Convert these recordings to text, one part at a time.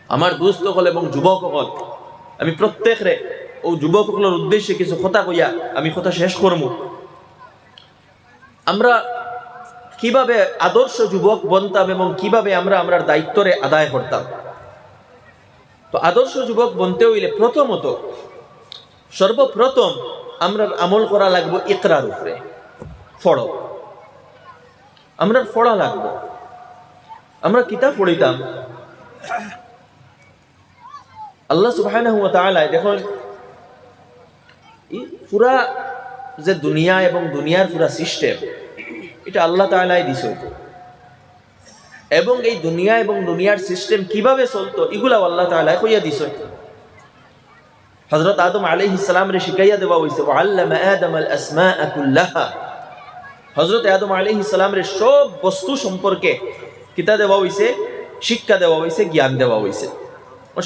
আমার দুস্থ হল এবং যুবক হল, আমি প্রত্যেকরে ও যুবক হলের উদ্দেশ্যে কিছু কথা কইয়া আমি কথা শেষ করব। আমরা কিভাবে আদর্শ যুবক বনতাম এবং কিভাবে আমরা আমরা দায়িত্বরে আদায় করতাম। তো আদর্শ যুবক বনতে হইলে প্রথমত সর্বপ্রথম আমরা আমল করা লাগবো ইকরার উপরে। ফড়ো আমরা পড়া লাগবো। আমরা কিতাব পড়িতাম, আল্লাহ সুবহানাহু ওয়া তাআলা দেখুন পুরা যে দুনিয়া এবং দুনিয়ার পুরা সিস্টেম এটা আল্লাহ তাআলাই দিছে, এবং এই দুনিয়া এবং দুনিয়ার সিস্টেম কিভাবে চলতো এগুলা আল্লাহ তাআলা কইয়া দিছে। হযরত আদম আলাইহিস সালাম রে শিখাইয়া দেওয়া হইছে, ওয়া আল্লামা আদম আল আসমাআ কুল্লাহা। হযরত আদম আলাইহিস সালাম রে সব বস্তু সম্পর্কে কিতাব দেওয়া হইছে, শিক্ষা দেওয়া হইছে, জ্ঞান দেওয়া হইছে।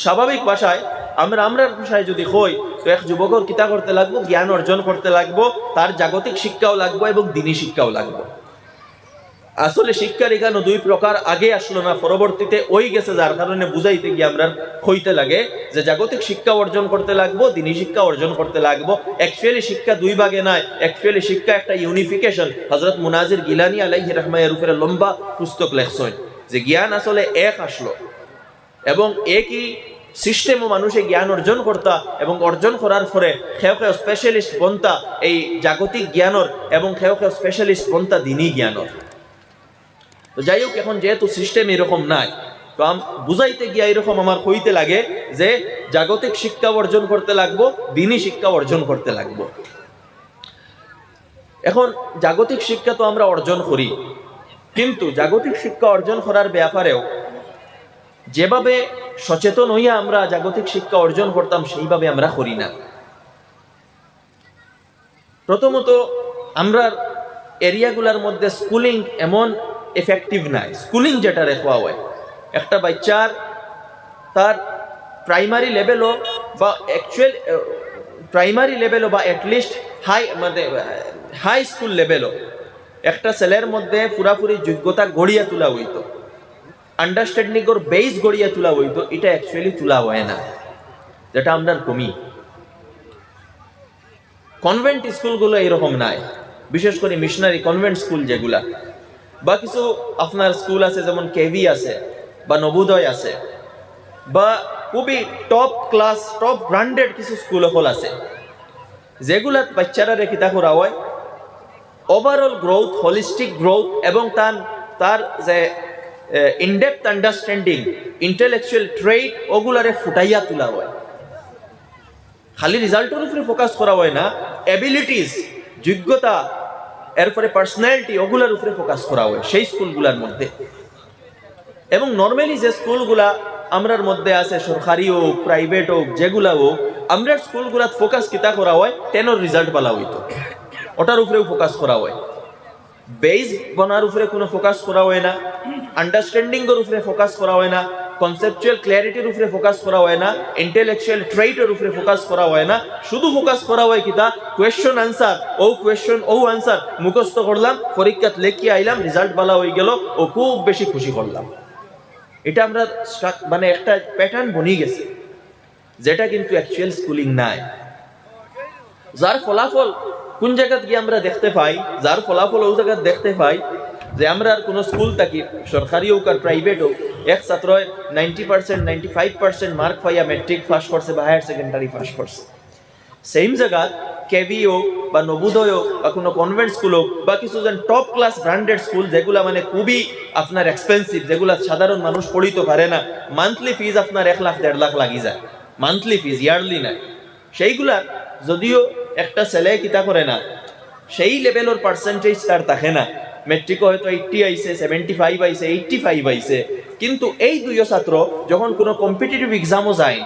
স্বাভাবিক ভাষায় আমরা ভাষায় যদি হই তো এক যুবকের কিতা করতে লাগবো, জ্ঞান অর্জন করতে লাগবো, তার জাগতিক শিক্ষাও লাগবো এবং দিনী শিক্ষাও লাগবো। আসলে শিক্ষার এখানে দুই প্রকার, আগে আসলো না, পরবর্তীতে ওই গেছে, যার কারণে বুঝাইতে গিয়ে আমরা হইতে লাগে যে জাগতিক শিক্ষা অর্জন করতে লাগবো, দিনী শিক্ষা অর্জন করতে লাগবো। অ্যাকচুয়ালি শিক্ষা দুই ভাগে নাই, অ্যাকচুয়ালি শিক্ষা একটা ইউনিফিকেশন। হযরত মুনাজির গিলানী আলাইহি রাহমাহ এর উপরে লম্বা পুস্তক লেখছেন যে জ্ঞান আসলে এক আসলো এবং একই সিস্টেমও মানুষে জ্ঞান অর্জন করতা এবং অর্জন করার পরে খেউ খেউ স্পেশালিস্ট বনতা এই জাগতিক জ্ঞানর এবং খেউ খেউ স্পেশালিস্ট বনতা দিনী জ্ঞানর। তো যাই হোক, এখন যেহেতু সিস্টেম এরকম নাই তো বুঝাইতে গিয়া এরকম আমার হইতে লাগে যে জাগতিক শিক্ষা অর্জন করতে লাগবো, দিনী শিক্ষা অর্জন করতে লাগবো। এখন জাগতিক শিক্ষা তো আমরা অর্জন করি, কিন্তু জাগতিক শিক্ষা অর্জন করার ব্যাপারেও যেভাবে সচেতন হইয়া আমরা জাগতিক শিক্ষা অর্জন করতাম সেইভাবে আমরা করি না। প্রথমত আমরা এরিয়াগুলোর মধ্যে স্কুলিং এমন এফেক্টিভ নাই। স্কুলিং যেটা রেখা হয়, একটা বাচ্চার তার প্রাইমারি লেভেলও বা অ্যাকচুয়াল প্রাইমারি লেভেলও বা অ্যাটলিস্ট হাই স্কুল লেভেলও একটা ছেলের মধ্যে পুরাপুরি যোগ্যতা গড়িয়া তোলা হইতো, আন্ডারস্ট্যান্ডিং ওর বেস গড়িয়া তোলা হইতো, এটা অ্যাকচুয়ালি তোলা হয় না, যেটা আমরা কমি। কনভেন্ট স্কুলগুলো এরকম নাই, বিশেষ করে মিশনারি কনভেন্ট স্কুল যেগুলা, বা কিছু আপনার স্কুল আছে যেমন কেভি আছে বা নবোদয় আছে, বা খুবই টপ ক্লাস টপ ব্র্যান্ডেড কিছু স্কুল হল আছে, যেগুলা বাচ্চারা রেখিতা করা হয় ওভারঅল গ্রোথ, হোলিস্টিক গ্রোথ এবং তার যে ইনডেপথ আন্ডারস্ট্যান্ডিং, ইন্টেলেকচুয়াল ট্রেড ওগুলারে ফুটাইয়া তোলা হয়। খালি রেজাল্টের উপরে ফোকাস করা হয় না, অ্যাবিলিটিস, যোগ্যতা, এরপরে পার্সোনালিটি, ওগুলার উপরে ফোকাস করা হয় সেই স্কুলগুলার মধ্যে। এবং নর্মালি যে স্কুলগুলা আমরার মধ্যে আছে, সরকারি হোক প্রাইভেট হোক যেগুলা হোক, আমরা স্কুলগুলাত ফোকাস কিতা করা হয়, 10 রেজাল্ট পালা হইতো, ওটার উপরেও ফোকাস করা হয়। বেস বনার উপরে কোনো ফোকাস করা হয় না, আন্ডারস্ট্যান্ডিং এর উপরে ফোকাস করা হয় না, কনসেপচুয়াল ক্ল্যারিটির উপরে ফোকাস করা হয় না, ইন্টেলেকচুয়াল ট্রেটের উপরে ফোকাস করা হয় না। শুধু ফোকাস করা হয় কিতা, কোয়েশ্চন আনসার, কোয়েশ্চন আনসার মুখস্থ করলাম, পরীক্ষাত লেখিয়ে আইলাম, রেজাল্ট ভালো হয়ে গেল ও খুব বেশি খুশি করলাম। এটা আমরা মানে একটা প্যাটার্ন বনিয়ে গেছে, যেটা কিন্তু অ্যাকচুয়াল স্কুলিং নাই। যার ফলাফল কোন জায়গা গিয়ে আমরা দেখতে পাই, যার ফলাফল ওই জায়গা দেখতে পাই যে আমরা আর কোনো স্কুল থাকি, সরকারি হোক আর প্রাইভেট হোক, এক ছাত্র 90% 95% মার্ক পাইয়া ম্যাট্রিক পাস করছে বা হায়ার সেকেন্ডারি পাস করছে। সেম জায়গা কেভি হোক বা নবোদয় হোক বা কোনো কনভেন্ট স্কুল হোক বা কিছু টপ ক্লাস ব্র্যান্ডেড স্কুল যেগুলা মানে খুবই আপনার এক্সপেন্সিভ, যেগুলা সাধারণ মানুষ পড়িতে পারে না, মান্থলি ফিজ আপনার 1 লাখ 1.5 লাখ লাগি যায়, মান্থলি ফিজ, ইয়ারলি নাই। সেইগুলা যদিও একটা ছেলে কিতা করে না, সেই লেভেলের পার্সেন্টেজ তার থাকে না, মেট্রিক হয়তো 80 আইছে, 75 আইছে, 85 আইছে, কিন্তু এই দুইও ছাত্র যখন কোনো কম্পিটিটিভ এক্সামও যায়,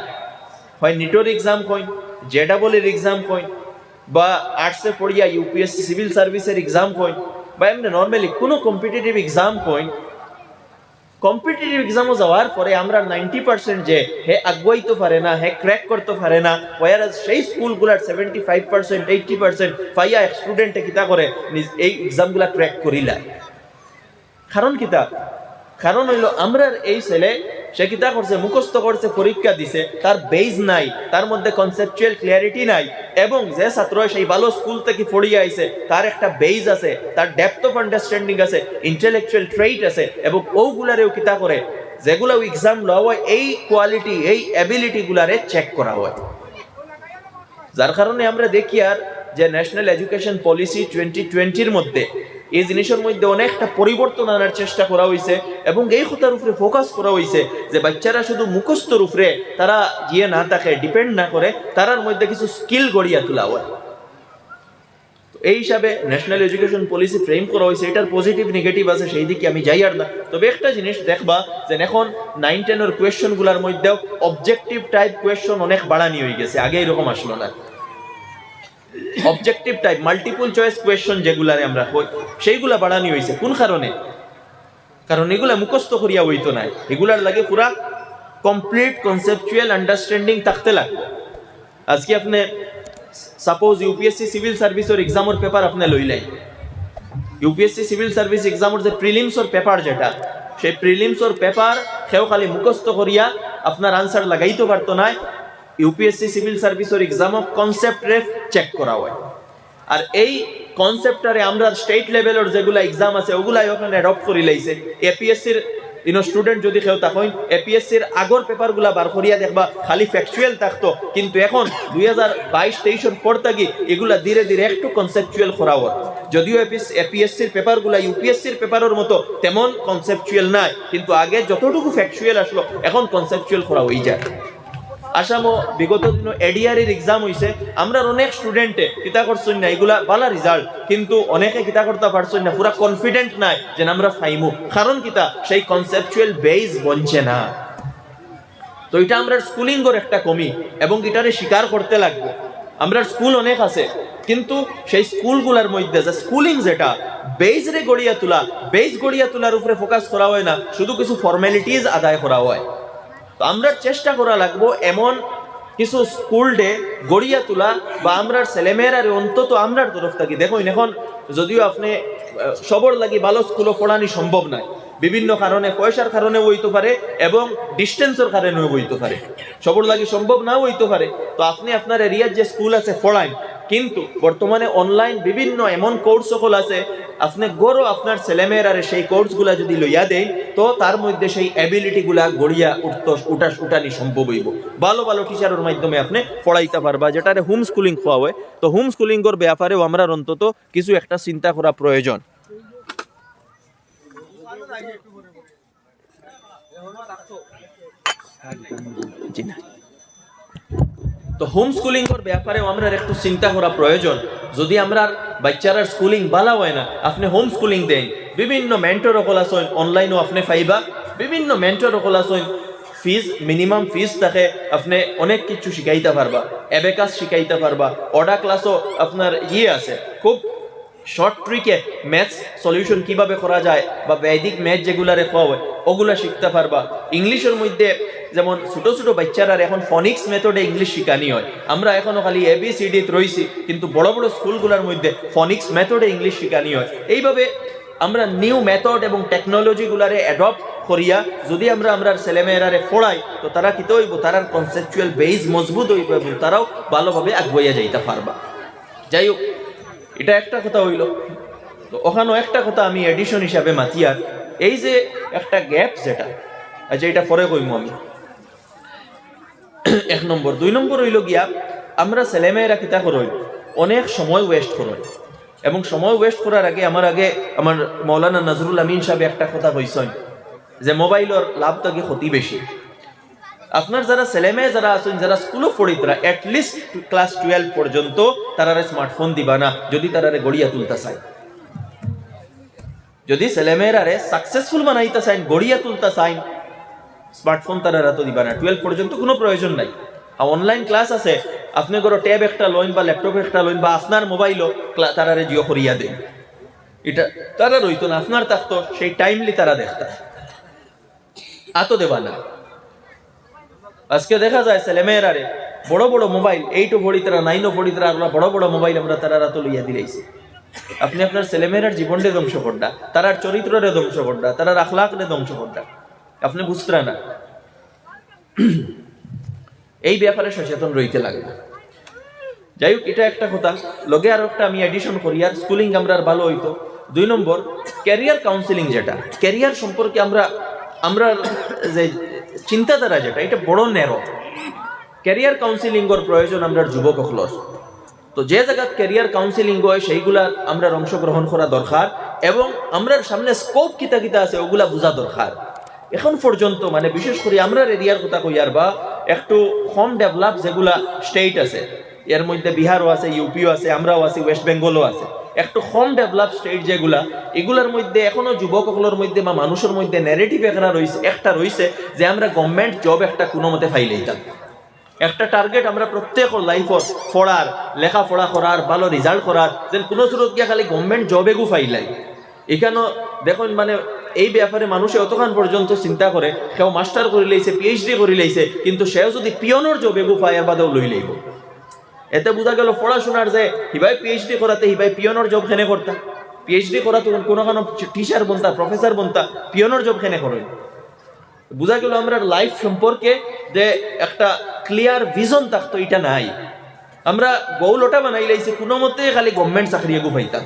হয় নিটোর এক্সাম কইন, জেডাবলের এক্সাম কইন, বা আর্টসে পড়িয়া ইউপিএসসি সিভিল সার্ভিসের এক্সাম কইন, বা এমনি নর্মালি কোনো কম্পিটিটিভ এক্সাম কইন, কম্পিটিটিভ এক্সামও যাওয়ার পরে আমরা 90% যে হে আগুয়াইতে পারে না, হে ক্র্যাক করতে পারে না, ওয়ারাজ সেই স্কুলগুলার 75% 80% পাইয়া এক স্টুডেন্টে কিতা করে এই এক্সামগুলা ক্র্যাক করিলা। কারণ কিতা, কারণ হইল আমরা এই ছেলে সে কিতা করছে, মুখস্থ করছে, পরীক্ষা দিছে, তার বেজ নাই, তার মধ্যে কনসেপচুয়াল ক্লিয়ারিটি নাই, এবং যে ছাত্র সেই ভালো স্কুল থেকে পড়িয়ে আইছে তার একটা বেজ আছে, তার ডেপথ অফ আন্ডারস্ট্যান্ডিং আছে, ইন্টেলেকচুয়াল ট্রেইট আছে, এবং ওগুলারেও কিতা করে যেগুলো এক্সাম লওয়া হয় এই কোয়ালিটি এই অ্যাবিলিটি গুলারে চেক করা হয়। যার কারণে আমরা দেখি আর যে ন্যাশনাল এডুকেশন পলিসি 2020-র মধ্যে এই জিনিসের মধ্যে অনেকটা পরিবর্তন আনার চেষ্টা করা হয়েছে, এবং এই কথার উপরে ফোকাস করা হয়েছে যে বাচ্চারা শুধু মুখস্থর উপরে তারা গিয়ে না থাকে, ডিপেন্ড না করে, তারার মধ্যে কিছু স্কিল গড়িয়া তোলা হয়। এই হিসাবে ন্যাশনাল এডুকেশন পলিসি ফ্রেম করা হয়েছে, এটার পজিটিভ নেগেটিভ আছে, সেই দিকে আমি যাই আর না। তবে একটা জিনিস দেখবা যে এখন 9-10 কোয়েশ্চন গুলার মধ্যেও অবজেক্টিভ টাইপ কোয়েশ্চন অনেক বাড়ানি হয়ে গেছে, আগে এরকম আসলো না। Objective type multiple choice question যেগুলারে আমরা কই সেইগুলা বাড়ানি হয়েছে। কোন কারণে? কারণ এগুলা মুখস্থ করিয়া হইতো না, এগুলার লাগে পুরা কমপ্লিট কনসেপচুয়াল আন্ডারস্ট্যান্ডিং থাকতে লাগবে। আজকে আপনি সাপোজ ইউপিএসসি সিভিল সার্ভিসের এক্সামের পেপার আপনি লইলেন, ইউপিএসসি সিভিল সার্ভিস এক্সামের যে প্রিলিমসের পেপার যেটা, সেই প্রিলিমসের পেপার সেও খালি মুখস্থ করিয়া আপনার আনসার লাগাইতে পারতো না। ইউপিএসসি সিভিল সার্ভিসের এক্সাম কনসেপ্ট রেফ চেক করা হয়, আর এই কনসেপ্টারে আমরা স্টেট লেভেলের যেগুলা এক্সাম আছে ওগুলাই ওখানে অ্যাডপ্ট করে লাইছে। এপিএসসির স্টুডেন্ট যদি কেউ তখন এপিএসসির আগর পেপারগুলা বার করিয়া দেখবা খালি ফ্যাকচুয়াল থাকতো, কিন্তু এখন 2022-23-এর পর থেকে এগুলা ধীরে ধীরে একটু কনসেপচুয়াল করা হয়। যদিও এপিএসসির পেপারগুলা ইউপিএসসির পেপারের মতো তেমন কনসেপচুয়াল নাই, কিন্তু আগে যতটুকু ফ্যাকচুয়াল আসলো এখন কনসেপচুয়াল করা হয়ে যায়। আসামও বিগত দিন এডিআরের এক্সাম হয়েছে, আমরা অনেক স্টুডেন্টে কিতা করছেন না, এগুলা ভালো রেজাল্ট, কিন্তু অনেকে কিতা করতে পারছেন না, পুরা কনফিডেন্ট নাই যে আমরা ফাইমু। কারণ কিতা, সেই কনসেপচুয়াল বেস বনছে না। তো এটা আমরা স্কুলিংয়ের একটা কমি, এবং এটারে স্বীকার করতে লাগবে। আমরা স্কুল অনেক আছে, কিন্তু সেই স্কুলগুলোর মধ্যে যে স্কুলিং যেটা বেস রে গড়িয়া তোলা, বেস গড়িয়া তোলার উপরে ফোকাস করা হয় না, শুধু কিছু ফর্মালিটিজ আদায় করা হয়। তো আমরা চেষ্টা করা লাগবো এমন কিছু স্কুল ডে গড়িয়া তোলা, বা আমরা ছেলেমেয়েরা অন্তত আমরার তরফ থাকি। দেখুন এখন যদিও আপনি সবর লাগি ভালো স্কুলও পড়ানি সম্ভব নয়, বিভিন্ন কারণে, পয়সার কারণেও হইতে পারে এবং ডিস্টেন্সের কারণেও হইতে পারে, সবর লাগি সম্ভব নাও হইতে পারে। তো আপনি আপনার এরিয়ার যে স্কুল আছে পড়ান, কিন্তু বর্তমানে অনলাইন বিভিন্ন এমন কোর্স সকল আছে, আপনি গড়ো আপনার ছেলেমেয়েরা সেই কোর্সগুলা যদি লইয়া দেয়, তো তার মধ্যে সেই অ্যাবিলিটিগুলা গড়িয়া উঠানি সম্ভব হইব। ভালো ভালো টিচারের মাধ্যমে আপনি পড়াইতে পারবা, যেটারে হোম স্কুলিং খোয়া হয়। তো হোম স্কুলিংয়ের ব্যাপারেও আমরা অন্তত কিছু একটা চিন্তা করা প্রয়োজন। তো হোম স্কুলিং এর ব্যাপারেও আমরা একটু চিন্তা করা প্রয়োজন। যদি আমরা বাচ্চারা স্কুলিং ভালো হয় না, আপনি হোম স্কুলিং দেন, বিভিন্ন মেন্টর সকল আছেন, অনলাইনও আপনি পাইবা, বিভিন্ন মেন্টর সকল আছেন, ফিজ মিনিমাম ফিজ থাকে, আপনি অনেক কিছু শিখাইতে পারবা, অ্যাবেকাস শিখাইতে পারবা, অডা ক্লাসও আপনার আছে, খুব শর্ট ট্রিকে ম্যাথস সলিউশন কিভাবে করা যায়, বা বৈদিক ম্যাথ যেগুলারে খাওয়া হয় ওগুলা শিখতে পারবা। ইংলিশের মধ্যে যেমন ছোট ছোট বাচ্চারা এখন ফনিক্স মেথডে ইংলিশ শিখানি হয়, আমরা এখনো খালি ABCD রয়েছি, কিন্তু বড় বড় স্কুলগুলোর মধ্যে ফনিক্স মেথডে ইংলিশ শিখানি হয়। এইভাবে আমরা নিউ মেথড এবং টেকনোলজিগুলারে অ্যাডপ্ট করিয়া যদি আমরা ছেলেমেয়েরারে পড়াই, তো তারা কিতে হইব, তারার কনসেপচুয়াল বেস মজবুত হইব এবং তারাও ভালোভাবে আগুয়াইয়া যাইতে পারবা। যাই হোক, এটা একটা কথা হইল। তো ওখানেও একটা কথা আমি এডিশন হিসাবে মাতিয়ার, এই যে একটা গ্যাপ যেটা, আচ্ছা এটা পরে কইমু আমি। 1 নম্বর। 2 নম্বর হইল গিয়া আমরা ছেলেমেয়েরা কিতা করই, অনেক সময় ওয়েস্ট করই, এবং সময় ওয়েস্ট করার আগে আমার মৌলানা নজরুল আমিন সাহেব একটা কথা কইছেন যে মোবাইলের লাভ থেকে ক্ষতি বেশি। আপনার যারা ছেলেমেয়ে যারা আছেন, যারা স্কুলও পড়ি, তারা অ্যাটলিস্ট ক্লাস 12 পর্যন্ত তারারে স্মার্টফোন দিবা না, যদি তারারে গড়িয়া তুলতে চায়। যদি ছেলেমেয়েরারে সাকসেসফুল বানাইতে চান, গড়িয়া তুলতে চান, স্মার্টফোন তারা তো দিবা না। 12 পর্যন্ত কোনো প্রয়োজন নাই। আর অনলাইন ক্লাস আছে, আপনি কোনো ট্যাব একটা লইন বা ল্যাপটপ একটা লইন বা আপনার মোবাইলও তারারে জিও করিয়া দেন, এটা তারা রইতো না, আপনার থাকতো, সেই টাইমলি তারা দেখতা, আতো দেবা না। আজকে দেখা যায় ছেলেমেয়েরারে বড় বড় মোবাইল, 8ও পড়ি তারা, 9ও পড়ি তারা, বড় বড় মোবাইল আমরা তারা তো লইয়া দিলাইছি। আপনি আপনার ছেলেমেয়েরার জীবনটা ধ্বংস করডা, তারার চরিত্রে ধ্বংস করডা, তারার আখলাকরে ধ্বংস করডা, আপনি বুঝতে না। এই ব্যাপারে সচেতন রইতে লাগবে। যাই হোক, এটা একটা কথা। লগে আরো একটা আমি এডিশন করি, আর স্কুলিং আমরা আর ভালো হইতো। 2 নম্বর, ক্যারিয়ার কাউন্সিলিং, যেটা ক্যারিয়ার সম্পর্কে আমরা যে চিন্তাধারা যেটা, এটা বড় ন্যারো। ক্যারিয়ার কাউন্সিলিং এর প্রয়োজন আমরা যুবক হলর। তো যে জায়গা ক্যারিয়ার কাউন্সিলিং হয় সেইগুলা আমরা অংশগ্রহণ করা দরকার, এবং আমরা সামনে স্কোপ কিতা কিতা আছে ওগুলা বোঝা দরকার। এখন পর্যন্ত মানে বিশেষ করে আমরা এরিয়ার কথা কইয়ার বা একটু কম ডেভেলপ যেগুলা স্টেট আছে, এর মধ্যে বিহারও আছে, ইউপিও আছে, আমরাও আছি, ওয়েস্ট বেঙ্গলও আছে, একটু কম ডেভেলপ স্টেট যেগুলা, এগুলার মধ্যে এখনো যুবকগুলোর মধ্যে বা মানুষের মধ্যে ন্যারেটিভ একটা রয়েছে যে আমরা গভর্নমেন্ট জব একটা কোনো মতে ফাইলেইতাম। একটা টার্গেট আমরা প্রত্যেকের লাইফত পড়ার, লেখাপড়া করার, ভালো রেজাল্ট করার, যেন কোনো সুরত গিয়া খালি গভর্নমেন্ট জবেগু ফাইলাই। এখানেও দেখুন মানে এই ব্যাপারে মানুষে অতক্ষণ পর্যন্ত চিন্তা করে, কেউ মাস্টার করে লাইছে, পিএইচডি করে লাইছে, কিন্তু সেও যদি পিয়নোর জবেগু পায় বাদেও লই লইব। এতে বোঝা গেল পড়াশোনার যে হিবাই পিএইচডি করাতে হিবাই পিয়নোর জব খেনে করতা, পিএইচডি করা তখন কোনো টিচার বনতা, প্রফেসর বনতা, পিয়নোর জব খেনে করেন। বোঝা গেল আমরা লাইফ সম্পর্কে যে একটা ক্লিয়ার ভিজন থাকতো, এটা নাই। আমরা গৌলটা বানাই লাইছি কোনো মতে খালি গভর্নমেন্ট চাকরি এগু পাইতাম।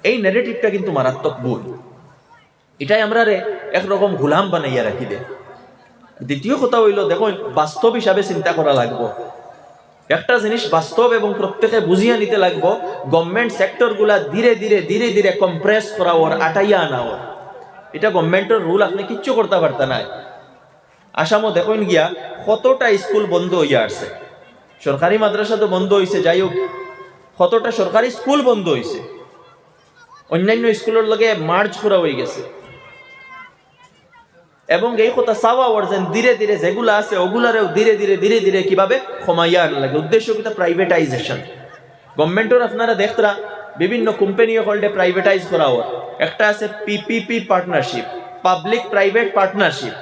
এই নেগেটিভটা কিন্তু মারাত্মক ভুল। এটাই আমরা একরকম গোলাম বানাইয়া রাখি দে। দ্বিতীয় কথা হইল, দেখুন বাস্তব হিসাবে চিন্তা করা লাগবো। একটা জিনিস বাস্তব এবং প্রত্যেকে বুঝিয়া নিতে লাগবো, গভর্নমেন্ট সেক্টর গুলা ধীরে ধীরে ধীরে ধীরে কম্প্রেস করা ওর, আটাইয়া আনা ওর। এটা গভর্নমেন্টের রুল, আপনি কিচ্ছু করতে পারতা নাই। আসামও দেখুন গিয়া কতটা স্কুল বন্ধ হইয়া আসছে, সরকারি মাদ্রাসা তো বন্ধ হয়েছে, যাই হোক কতটা সরকারি স্কুল বন্ধ হয়েছে, অন্যান্য স্কুলের লগে মার্জ করা হয়ে গেছে। এবং এই কথা চাওয়া অর্জন ধীরে ধীরে যেগুলো আছে ওগুলারেও ধীরে ধীরে ধীরে ধীরে কিভাবে কমাইয়া আনা লাগে। উদ্দেশ্য কিতা? প্রাইভেটাইজেশন। গভর্নমেন্টের আপনারা দেখতরা বিভিন্ন কোম্পানি হল্ডে প্রাইভেটাইজ করা হয়। একটা আছে PPP partnership, public private partnership.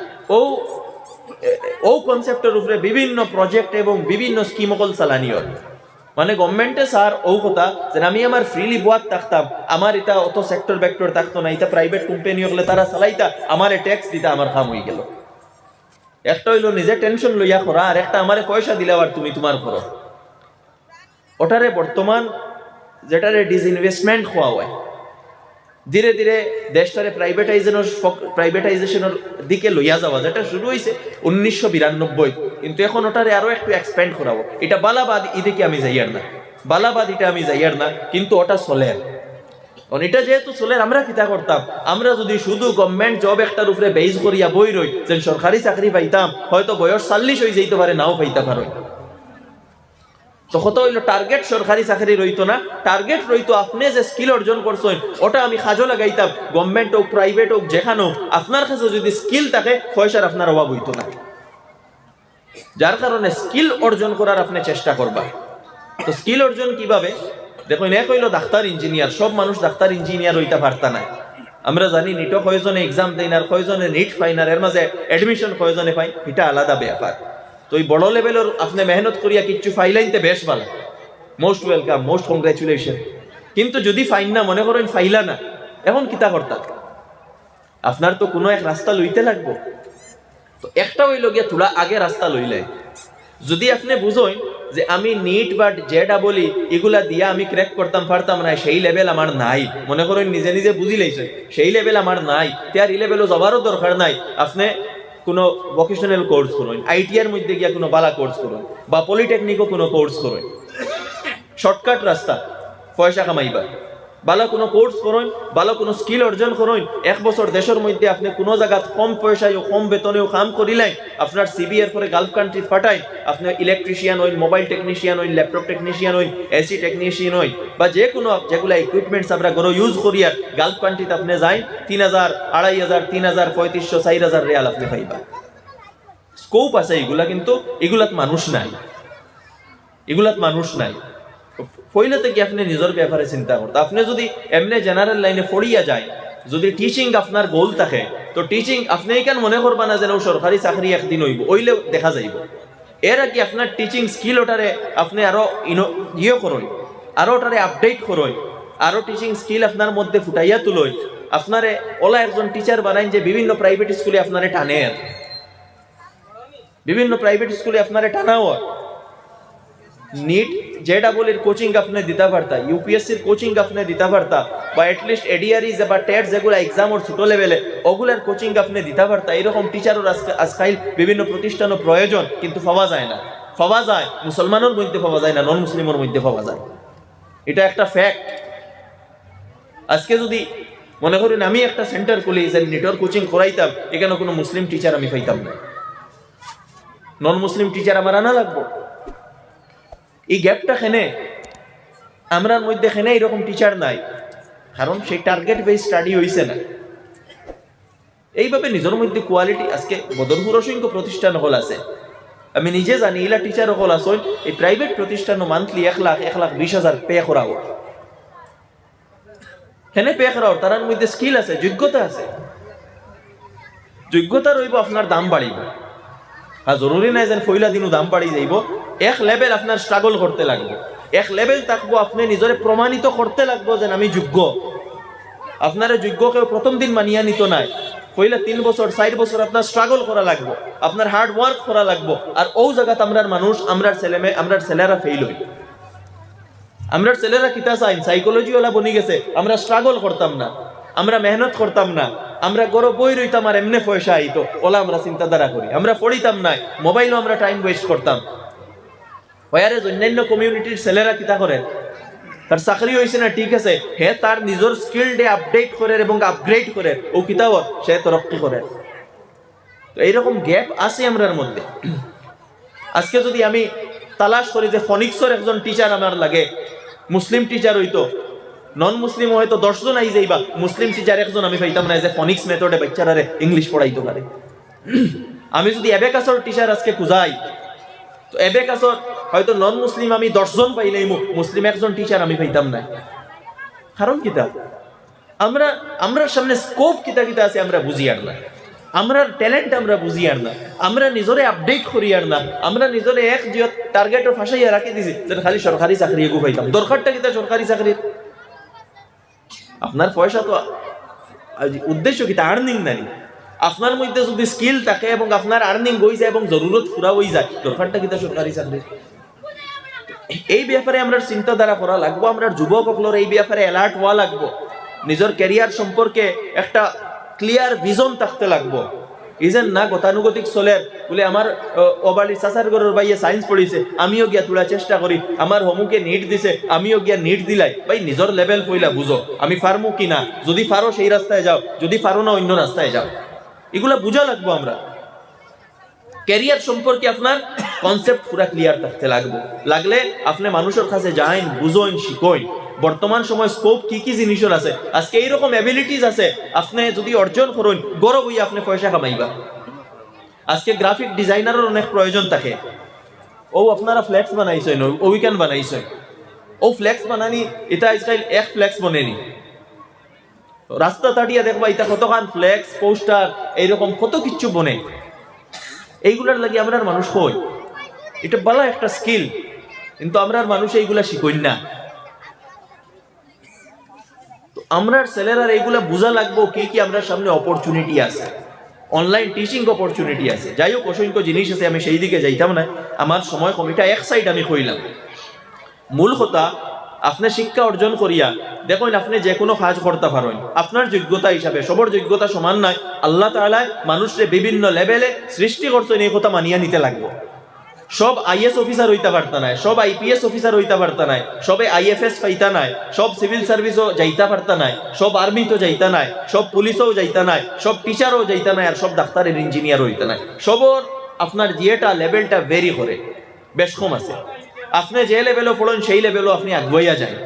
ও কনসেপ্টের উপরে বিভিন্ন প্রজেক্ট এবং বিভিন্ন স্কিম অকল চালানি হয়। মানে গভর্নমেন্টে স্যার ও কথা যে আমি আমার ফ্রিলি বুয়াত থাকতাম, আমার এটা অত সেক্টর ভেক্টর থাকতো না, এটা প্রাইভেট কোম্পানি হলে তারা চালাইতা, আমার ট্যাক্স দিতা, আমার কাম হয়ে গেল। একটা হইলো নিজে টেনশন লইয়া করা, আর একটা আমারে পয়সা দিলে আর তুমি তোমার করো। ওটারে বর্তমান যেটারে ডিসইনভেস্টমেন্ট হওয়া হয়, ধীরে ধীরে দেশটারে প্রাইভেটাইজেশনের দিকে লইয়া যাওয়া, যেটা শুরু হয়েছে 1992, কিন্তু এখন ওটারে আরো একটু এক্সপ্যান্ড করাবো। এটা বালাবাদ, এদিকে আমি যাইয়ার না, বালাবাদ এটা আমি যাইয়ার না, কিন্তু ওটা চলের। এটা যেহেতু চলের, আমরা কিতা করতাম? আমরা যদি শুধু গভর্নমেন্ট জব একটার উপরে বেস করিয়া বই রই, যে সরকারি চাকরি পাইতাম, হয়তো বয়স 40 হয়ে যাইতে পারে, নাও পাইতে পারো। তো কত হইলো টার্গেট সরকারি চাকরি রইতো না, টার্গেট রইতো আপনি যে স্কিল অর্জন করছেন ওটা আমি কাজে লাগাইতাম। গভর্নমেন্ট হোক, প্রাইভেট হোক, যেখানে হোক, আপনার কাছে যদি স্কিল থাকে পয়সার আপনার অভাব হইতো না। যার কারণে স্কিল অর্জন করার আপনি চেষ্টা করবা। তো স্কিল অর্জন কিভাবে? দেখুন, এক হইলো ডাক্তার, ইঞ্জিনিয়ার। সব মানুষ ডাক্তার ইঞ্জিনিয়ার হইতে পারতা না। আমরা জানি নিটও কয়জনে এক্সাম দেয় না, কয়জনে নিট পাই না, এর মাঝে এডমিশন কয়জনে পাই, এটা আলাদা ব্যাপার। তো এই বড় লেভেলের আপনি মেহনত করিয়া কিচ্ছু ফাইলাইনতে বেশ ভালো, মোস্ট ওয়েলকাম, মোস্ট কংগ্রেচুলেশন। কিন্তু যদি ফাইন না, মনে করেন ফাইলা না, এখন কিতা করতা? আপনার তো কোনো এক রাস্তা লইতে লাগবো। তো একটা হইল গিয়া তোলা আগে রাস্তা লইলে, যদি আপনি বুঝেন যে আমি নিট বা JEE এগুলা দিয়া আমি ক্র্যাক করতাম পারতাম না, সেই লেভেল আমার নাই, মনে করেন নিজে নিজে বুঝি লাইছে সেই লেভেল আমার নাই, তার এই লেভেলও যাবারও দরকার নাই। আপনি কোনো ভোকেশনাল কোর্স করুন, ITR মধ্যে গিয়া কোনো বালা কোর্স করুন, বা পলিটেকনিকও কোনো কোর্স করুন। শর্টকাট রাস্তা পয়সা কামাইবা। ভালো কোনো কোর্স করুন, ভালো কোনো স্কিল অর্জন করুন। 1 বছর দেশের মধ্যে আপনি কোনো জায়গা কম পয়সায় কম বেতনেও কাম করিলেন, আপনার CV এর পরে গালফ কান্ট্রি পাঠাই, আপনি ইলেকট্রিশিয়ান হইন, মোবাইল টেকনিশিয়ান হইন, ল্যাপটপ টেকনিশিয়ান হইন, AC টেকনিশিয়ান হইন, বা যে কোনো যেগুলা ইকুইপমেন্টস আমরা ঘরে ইউজ করি, আর গালফ কান্ট্রিতে আপনি যাই 3000, 2500, 3000, 3500, 4000 রিয়াল আপনি পাইবা। স্কোপ আছে এগুলা, কিন্তু এগুলাত মানুষ নাই, এগুলাত মানুষ নাই। পইলেতে কি আপনি নিজের ব্যাপারে চিন্তা করতে। আপনি যদি এমনি জেনারেল লাইনে পড়িয়া যায়, যদি টিচিং আপনার গোল থাকে, তো টিচিং আপনি কেন মনে করবা না যেন সরকারি চাকরি একদিন হইব, ওইলে দেখা যাইব। এর আগে আপনার টিচিং স্কিল ওটারে আপনি আরো করুন, আরো ওটারে আপডেট করুন, আরো টিচিং স্কিল আপনার মধ্যে ফুটাইয়া তুলই। আপনারে ওলা একজন টিচার বানাইন যে বিভিন্ন প্রাইভেট স্কুলে আপনারে টানে। বিভিন্ন প্রাইভেট স্কুলে আপনারা টানা হয় नीट JEE এর কোচিং আপনি দিতে পারতা, ইউপিএসসির কোচিং আপনি দিতে পারতা, বা এটলিস্ট এডিআরইজ বা টেট যেগুলো এক্সাম ওর ছোট লেভেলে ওগুলার কোচিং আপনি দিতে পারতা। এরকম টিচারের আজকাল বিভিন্ন প্রতিষ্ঠানও প্রয়োজন, কিন্তু পাওয়া যায় না। পাওয়া যায় মুসলমানের মধ্যে, পাওয়া যায় না নন মুসলিমের মধ্যে পাওয়া যায়, এটা একটা ফ্যাক্ট। আজকে যদি মনে করেন আমি একটা সেন্টার খুলি যে নেটওয়ার্ক কোচিং করাইতাম, এখানে কোনো মুসলিম টিচার আমি পাইতাম না, নন মুসলিম টিচার আমার আনা লাগবো। এই গ্যাপটা খেনে আমরার মধ্যে খেনে এরকম টিচার নাই, কারণ সেই টার্গেট বেস স্টাডি হইছে না। এইভাবে নিজের মধ্যে কোয়ালিটি, আজকে বদরপুর অসংখ্য প্রতিষ্ঠান হল আছে, আমি নিজে জানি ইলা টিচার হল আসেন এই প্রাইভেট প্রতিষ্ঠান মান্থলি 1,20,000 পে করা হোক, হেনে পে করা হোক, তার মধ্যে স্কিল আছে, যোগ্যতা আছে, যোগ্যতা রইব, আপনার দাম বাড়িব। আর জরুরি নাই যেন পয়লা দিনও দাম বাড়ি যাইব, এক লেভেল আপনার স্ট্রাগল করতে লাগবে, এক লেভেল থাকবো, আপনি নিজরে প্রমাণিত করতে লাগবো যে আমি যোগ্য। আপনারা যোগ্য কেউ প্রথম দিন মানিয়া নিত নাই, পয়লা 3 বছর 4 বছর আপনার স্ট্রাগল করা লাগবো, আপনার হার্ড ওয়ার্ক করা লাগবো। আর ও জায়গাতে আমরার মানুষ, আমরার ছেলেরা ফেইল হই, আমরার ছেলেরা কিতা চাই সাইকোলজি ওলা বনি গেছে, আমরা স্ট্রাগল করতাম না, আমরা মেহনত করতাম না, আমরা গরো বই রইতাম আর এমনি পয়সা আইতো ওলা আমরা চিন্তাধারা করি, আমরা পড়িতাম না, মোবাইলও আমরা টাইম ওয়েস্ট করতাম। ওয়ারে অন্যান্য কমিউনিটির ছেলেরা কিতা করেন, তার চাকরি হয়েছে না ঠিক আছে, হে তার নিজের স্কিল ডে আপডেট করে এবং আপগ্রেড করে, ও কিতাব সে তরক্কি করে। তো এইরকম গ্যাপ আছে আমরার মধ্যে। আজকে যদি আমি তালাশ করি যে ফনিক্সের একজন টিচার আমার লাগে, মুসলিম টিচার হইতো, নন মুসলিম হয়তো 10 জন আই যাইবা, মুসলিম টিচার একজন আমি পাইতাম না যে ফনিক্স মেথডে বাচ্চারা ইংলিশ পড়াইতে পারে। আমি যদি অ্যাবেকাসের টিচার আজকে খুঁজাই, তো অ্যাবেকাসের হয়তো নন মুসলিম আমি 10 জন পাইলেই, মুসলিম একজন টিচার আমি পাইতাম না। কারণ কিতা, আমরা সামনে স্কোপ কিতা কিতা আছে আমরা বুঝি আর না, আমরা ট্যালেন্ট আমরা বুঝি আর না, আমরা নিজরে আপডেট করি আর না, আমরা নিজরে এক জিও টার্গেটের ফাঁসাইয়া রাখি দিছি যে খালি সরকারি চাকরি এগু পাইতাম। দরকারটা কিতা সরকারি চাকরির? আপনার পয়সা তো উদ্দেশ্য কিতা, আর্নিং নাই। আপনার মধ্যে যদি স্কিল থাকে এবং আপনার আর্নিং হয়ে যায় এবং জরুরত পুরা হয়ে যায়, দরকারটা কিতা সরকারি চাকরি? এই ব্যাপারে আমরা চিন্তাধারা করা লাগবো, আমরা যুবক সকলের এই ব্যাপারে অ্যালার্ট হওয়া লাগবো, নিজের ক্যারিয়ার সম্পর্কে একটা ক্লিয়ার ভিজন থাকতে লাগবো। ইজেন না গতানুগতিক চলে বলে আমার ওবালি চাচার ঘরের ভাইয়ে সায়েন্স পড়িছে, আমিও গিয়া তোলা চেষ্টা করি, আমার হোমুকে নিট দিছে, আমিও গিয়া নিট দিলাই। ভাই নিজের লেভেল পইলা বুঝো, আমি পারমু কিনা, যদি পারো সেই রাস্তায় যাও, যদি পারো না অন্য রাস্তায় যাও, এগুলা বুঝা লাগবো। আমরা ক্যারিয়ার সম্পর্কে আপনার কনসেপ্ট পুরা ক্লিয়ার থাকতে লাগলে আপনি মানুষের কাছে যাইন, বুঝইন, শিখইন বর্তমান সময় স্কোপ কি কি জিনিসের আছে। আজকে এইরকম অ্যাবিলিটিস আছে, আপনি যদি অর্জন করেন গৌরব হইয়া আপনি পয়সা কামাইবা। আজকে গ্রাফিক ডিজাইনারের অনেক প্রয়োজন থাকে, ও আপনারা ফ্লেক্স বানাইছেন, ও উইকেন্ড বানাইছেন, ও ফ্লেক্স বানানি এটা আজকাল এক ফ্লেক্স বনেনি, রাস্তা তাড়িয়া দেখবা এটা কতখান ফ্লেক্স পোস্টার এইরকম কত কিছু বনে। এইগুলার লাগি আমরা মানুষ হই, এটা ভালো একটা স্কিল, কিন্তু আমরা মানুষ এইগুলা শিখই না। আমরা ছেলেরা এইগুলা বোঝা লাগবো কি কি আমরা সামনে অপরচুনিটি আছে, অনলাইন টিচিং অপরচুনিটি আছে। যাই হোক অসংখ্য জিনিস আছে, আমি সেই দিকে যাইতাম না, আমার সময় কমিটা এক সাইড আমি কইলাম। মূল কথা আপনি শিক্ষা অর্জন করিয়া দেখুন আপনি যে কোনো কাজ করতে পারেন আপনার যোগ্যতা হিসাবে। সবার যোগ্যতা সমান নয়, আল্লাহ তাআলা মানুষের বিভিন্ন লেভেলে সৃষ্টি করছেন, এই কথা মানিয়া নিতে লাগবে। সব আইএস অফিসার হইতে পারতা নাই, সব আইপিএস অফিসার হইতে পারতা নাই, সবে আইএফএস পাইতা নাই, সব সিভিল সার্ভিসও যাইতা পারতা নাই, সব আর্মিতেও যাইতা নাই, সব পুলিশও যাইতা নাই, সব টিচারও যাইতা নাই, আর সব ডাক্তারের ইঞ্জিনিয়ার হইতা নাই। সবর আপনার যেটা লেভেলটা ভেরি করে, বেশ কম আছে। আপনি যে লেভেলও পড়েন সেই লেভেলও আপনি আগুয়াইয়া যায়।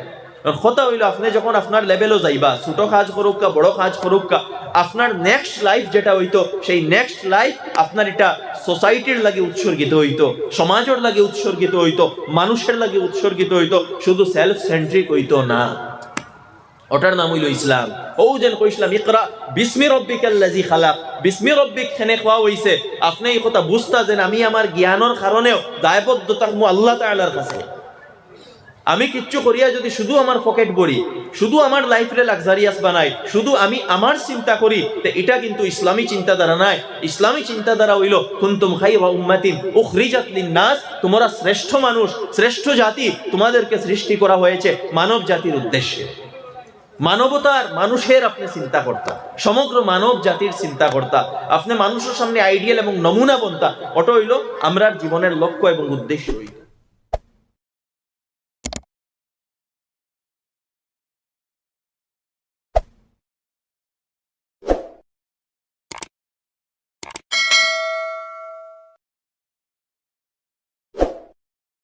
কথা হইল আপনি যখন আপনার লেভেলও যাইবা, ছোট কাজ করুক কা বড় কাজ করুক কা, আপনার নেক্সট লাইফ যেটা হইতো সেই নেক্সট লাইফ আপনার এটা সোসাইটির লাগে উৎসর্গিত হইতো, সমাজের লাগে উৎসর্গিত হইতো, মানুষের লাগে উৎসর্গিত হইতো, শুধু সেলফ সেন্ট্রিক হইতো না। ওটার নাম হইল ইসলাম। ও যেন কইসলাম ইকরা বিসমি রব্বিকাল্লাযী খালাক, বিসমি রব্বিক খেনে খাওয়া হইছে। আপনি এই কথা বুঝতা যেন আমি আমার জ্ঞানের কারণেও দায়বদ্ধ থাকবো আল্লাহ তাআলার কাছে। আমি কিচ্ছু করিয়া যদি শুধু আমার পকেট ভরি, শুধু আমার লাইফরে লাক্সারিয়াস বানাই, শুধু আমি আমার চিন্তা করি, তো এটা কিন্তু ইসলামী চিন্তাধারা নাই। ইসলামী চিন্তাধারা হইল কুনতুম খায়রা উম্মাতিন উখরিজাত লিন-নাস, তোমরা শ্রেষ্ঠ মানুষ, শ্রেষ্ঠ জাতি, তোমাদেরকে সৃষ্টি করা হয়েছে মানব জাতির উদ্দেশ্যে। মানবতার, মানুষের আপনি চিন্তা করতা, সমগ্র মানব জাতির চিন্তা করতা, আপনি মানুষের সামনে আইডিয়াল এবং নমুনা বনতা। ওটা হইল আমরার জীবনের লক্ষ্য এবং উদ্দেশ্য।